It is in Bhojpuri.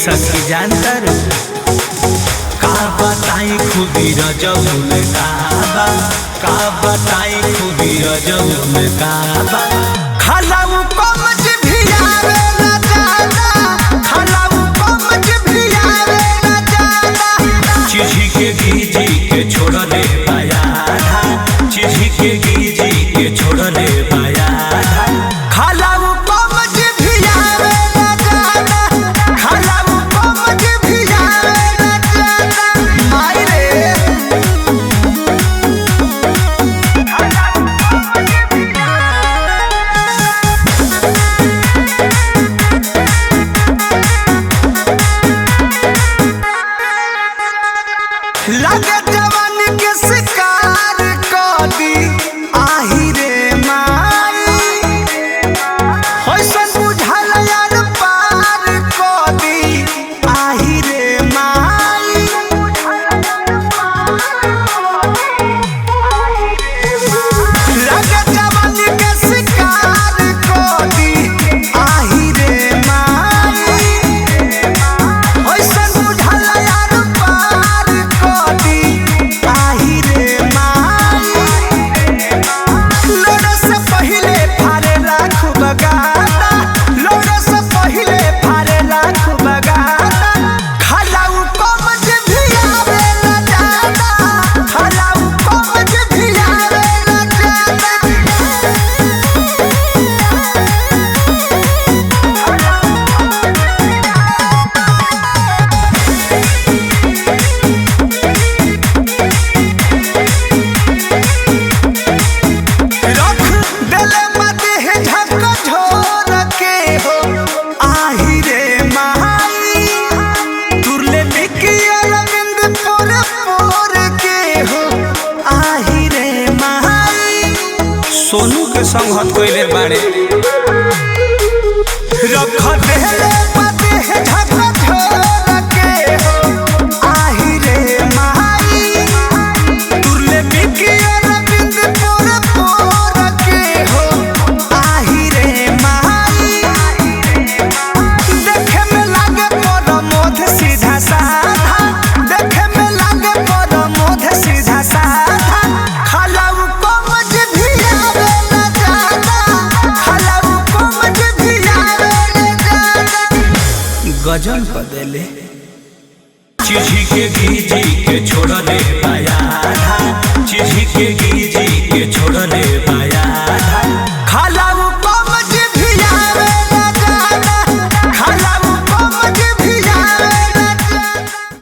सखी जानतर का बताई खूबी रजौल काबा, का बताई खूबी रजौल काबा। खलाऊ कमज भी आवे ना जादा, खलाऊ कमज भी आवे ना जादा। चिझी के गीजी के छोड़ दे पाया था, चिझी के गीजी के छोड़ दे पाया था। खलाऊ कमज भी आवे ना जादा, खलाऊ कमज भी आवे ना जादा। माई रे लगे जवान के शिकार कदी आही रे माई, होइसन बुझल यार पार कदी आही रे माई। लगे जवान के शिकार कदी आही रे माई, होइसन बुझल यार पार कदी आही रे माई। लोड़ा से पहिले फारे लाख बगाता, लोड़ा से पहिले फारे लाख बगाता। खलाऊ कमज भी आवे ना जादा, खलाऊ कमज भी आवे ना जादा। रख देले मदेह झकझोर के हो आही रे माई, तुरले बिकिया रविंद पोर पोर के हो आही रे माई। सोनू के संगत कइले बाड़े, रख देले मदेह झकझोर के हो आही रे माई, तुरले बिकिया रविंद पोर पोर के हो आही रे माई। देखे में लागे परमोध सीधा साधा, देखे में लागे परमोध सीधा साधा। खलाऊ कमज भी आवे ना जादा, खलाऊ कमज भी आवे ना जादा। गजल बदले चिझी के गीजी के छोड़ दे पाया था, चिझी के गीजी के छोड़ दे पाया।